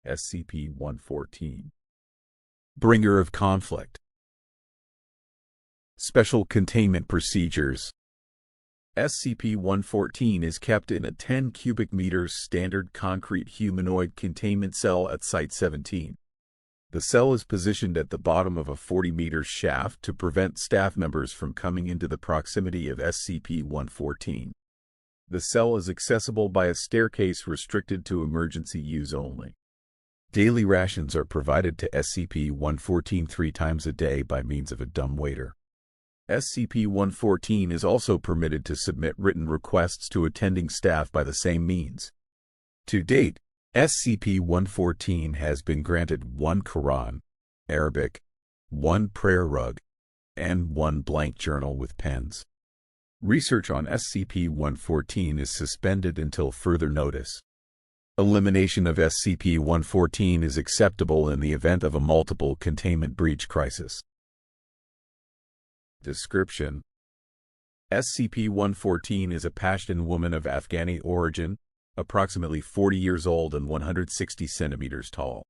SCP-114. Bringer of conflict. Special containment procedures. SCP-114 is kept in a 10 cubic meters standard concrete humanoid containment cell at Site-17. The cell is positioned at the bottom of a 40-meter shaft to prevent staff members from coming into the proximity of SCP-114. The cell is accessible by a staircase restricted to emergency use only. Daily rations are provided to SCP-114 3 times a day by means of a dumbwaiter. SCP-114 is also permitted to submit written requests to attending staff by the same means. To date, SCP-114 has been granted 1 Quran, Arabic, 1 prayer rug, and 1 blank journal with pens. Research on SCP-114 is suspended until further notice. Elimination of SCP-114 is acceptable in the event of a multiple containment breach crisis. Description: SCP-114 is a Pashtun woman of Afghani origin, approximately 40 years old and 160 centimeters tall.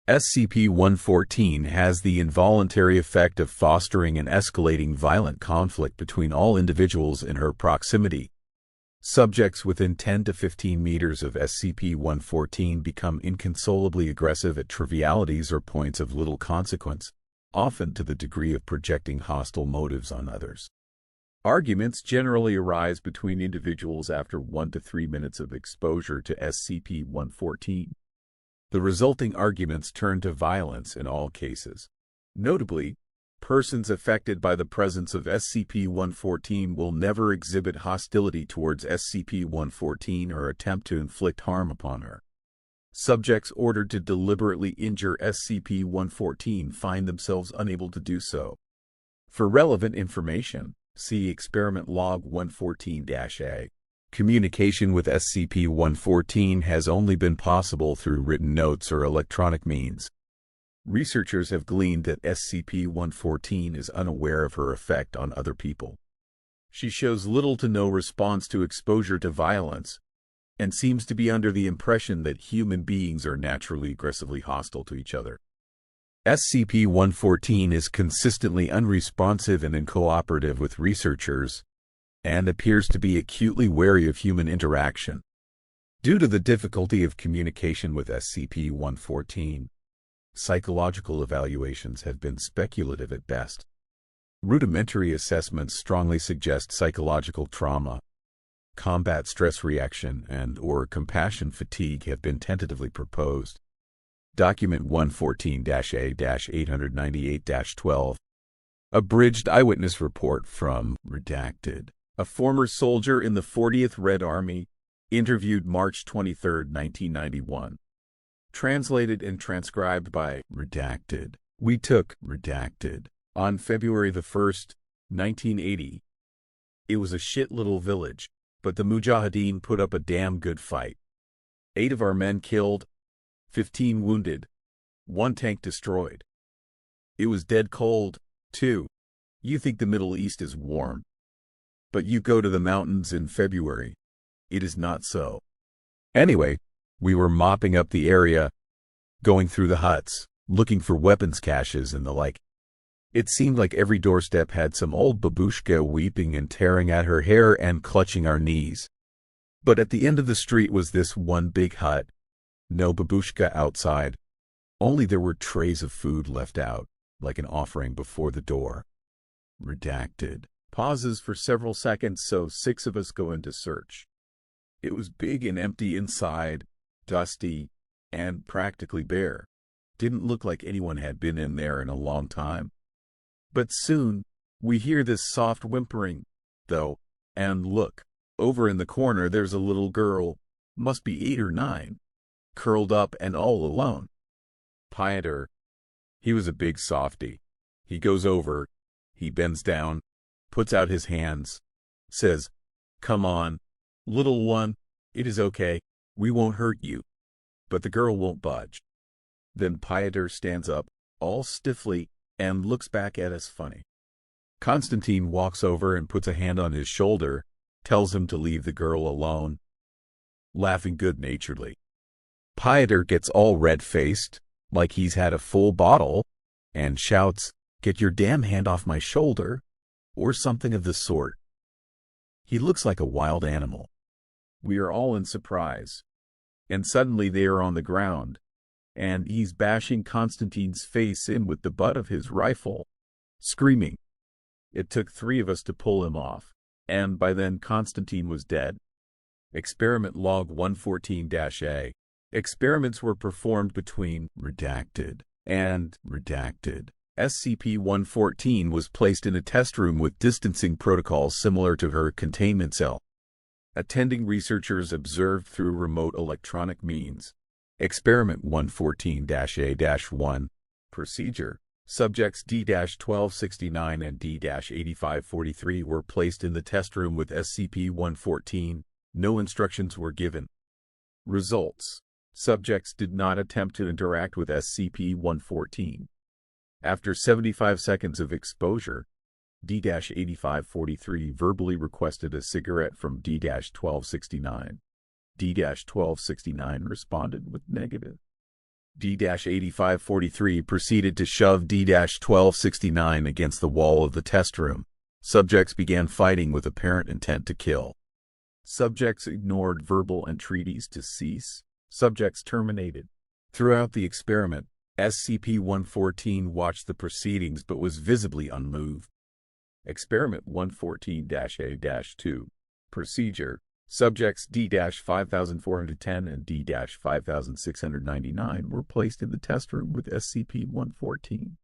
SCP-114 has the involuntary effect of fostering and escalating violent conflict between all individuals in her proximity. Subjects within 10 to 15 meters of SCP-114 become inconsolably aggressive at trivialities or points of little consequence, often to the degree of projecting hostile motives on others. Arguments generally arise between individuals after 1 to 3 minutes of exposure to SCP-114. The resulting arguments turn to violence in all cases. Notably, persons affected by the presence of SCP-114 will never exhibit hostility towards SCP-114 or attempt to inflict harm upon her. Subjects ordered to deliberately injure SCP-114 find themselves unable to do so. For relevant information, see Experiment Log 114-A. Communication with SCP-114 has only been possible through written notes or electronic means. Researchers have gleaned that SCP-114 is unaware of her effect on other people. She shows little to no response to exposure to violence, and seems to be under the impression that human beings are naturally aggressively hostile to each other. SCP-114 is consistently unresponsive and uncooperative with researchers, and appears to be acutely wary of human interaction. Due to the difficulty of communication with SCP-114, psychological evaluations have been speculative at best. Rudimentary assessments strongly suggest psychological trauma, combat stress reaction, and/or compassion fatigue have been tentatively proposed. Document 114-A-898-12. Abridged eyewitness report from Redacted. A former soldier in the 40th Red Army, interviewed March 23, 1991. Translated and transcribed by Redacted. We took Redacted on February 1, 1980. It was a shit little village, but the Mujahideen put up a damn good fight. 8 of our men killed, 15 wounded, 1 tank destroyed. It was dead cold, too. You think the Middle East is warm, but you go to the mountains in February. It is not so. Anyway, we were mopping up the area, going through the huts, looking for weapons caches and the like. It seemed like every doorstep had some old babushka weeping and tearing at her hair and clutching our knees. But at the end of the street was this one big hut. No babushka outside. Only there were trays of food left out, like an offering before the door. Redacted. Pauses for several seconds, so 6 of us go into search. It was big and empty inside, dusty, and practically bare. Didn't look like anyone had been in there in a long time. But soon, we hear this soft whimpering, though, and look, over in the corner there's a little girl, must be 8 or 9, curled up and all alone. Pieter. He was a big softy. He goes over, he bends down, puts out his hands, says, "Come on, little one, it is okay, we won't hurt you." But the girl won't budge. Then Pieter stands up, all stiffly, and looks back at us funny. Constantine walks over and puts a hand on his shoulder, tells him to leave the girl alone, laughing good-naturedly. Pieter gets all red-faced, like he's had a full bottle, and shouts, "Get your damn hand off my shoulder," or something of the sort. He looks like a wild animal. We are all in surprise. And suddenly they are on the ground, and he's bashing Constantine's face in with the butt of his rifle, screaming. It took 3 of us to pull him off, and by then Constantine was dead. Experiment log 114-A. Experiments were performed between redacted and redacted. SCP-114 was placed in a test room with distancing protocols similar to her containment cell. Attending researchers observed through remote electronic means. Experiment 114-A-1. Procedure. Subjects D-1269 and D-8543 were placed in the test room with SCP-114. No instructions were given. Results. Subjects did not attempt to interact with SCP-114. After 75 seconds of exposure, D-8543 verbally requested a cigarette from D-1269. D-1269 responded with negative. D-8543 proceeded to shove D-1269 against the wall of the test room. Subjects began fighting with apparent intent to kill. Subjects ignored verbal entreaties to cease. Subjects terminated. Throughout the experiment, SCP-114 watched the proceedings but was visibly unmoved. Experiment 114-A-2. Procedure. Subjects D-5410 and D-5699 were placed in the test room with SCP-114.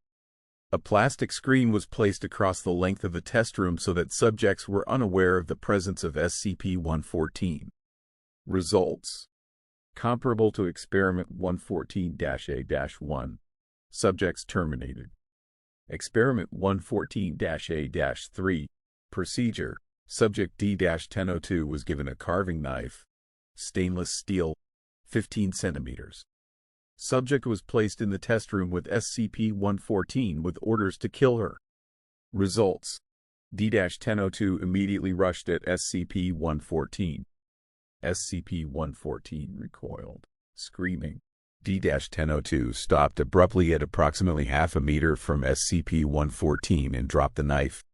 A plastic screen was placed across the length of the test room so that subjects were unaware of the presence of SCP-114. Results. Comparable to Experiment 114-A-1. Subjects terminated. Experiment 114-A-3. Procedure. Subject D-1002 was given a carving knife, stainless steel, 15 centimeters. Subject was placed in the test room with SCP-114 with orders to kill her. Results. D-1002 immediately rushed at SCP-114. SCP-114 recoiled, screaming. D-1002 stopped abruptly at approximately half a meter from SCP-114 and dropped the knife.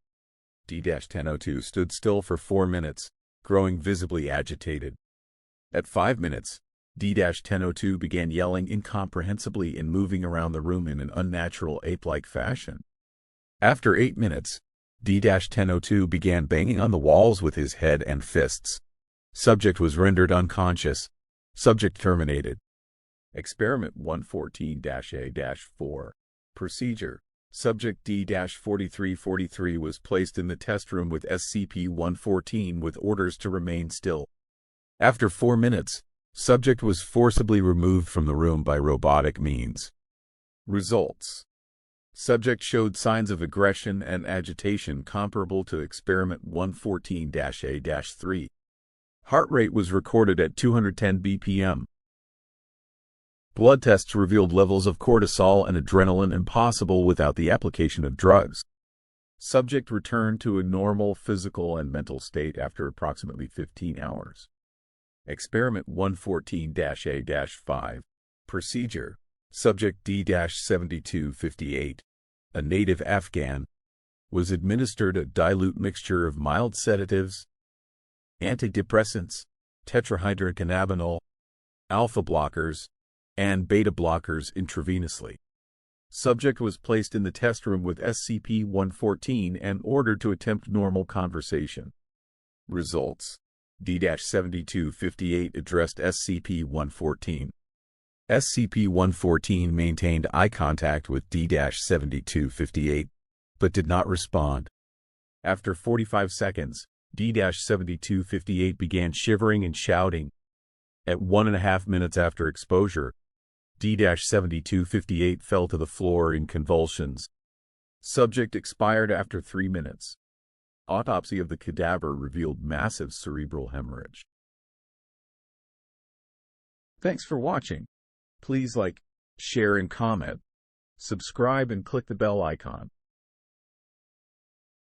D-1002 stood still for 4 minutes, growing visibly agitated. At 5 minutes, D-1002 began yelling incomprehensibly and moving around the room in an unnatural ape-like fashion. After 8 minutes, D-1002 began banging on the walls with his head and fists. Subject was rendered unconscious. Subject terminated. Experiment 114-A-4. Procedure. Subject D-4343 was placed in the test room with SCP-114 with orders to remain still. After 4 minutes, subject was forcibly removed from the room by robotic means. Results. Subject showed signs of aggression and agitation comparable to Experiment 114-A-3. Heart rate was recorded at 210 BPM. Blood tests revealed levels of cortisol and adrenaline impossible without the application of drugs. Subject returned to a normal physical and mental state after approximately 15 hours. Experiment 114-A-5. Procedure. Subject D-7258, a native Afghan, was administered a dilute mixture of mild sedatives, antidepressants, tetrahydrocannabinol, alpha blockers, and beta blockers intravenously. Subject was placed in the test room with SCP-114 and ordered to attempt normal conversation. Results. D-7258 addressed SCP-114. SCP-114 maintained eye contact with D-7258, but did not respond. After 45 seconds, D-7258 began shivering and shouting. At 1.5 minutes after exposure, D-7258 fell to the floor in convulsions. Subject expired after 3 minutes. Autopsy of the cadaver revealed massive cerebral hemorrhage. Thanks for watching. Please like, share and comment. Subscribe and click the bell icon.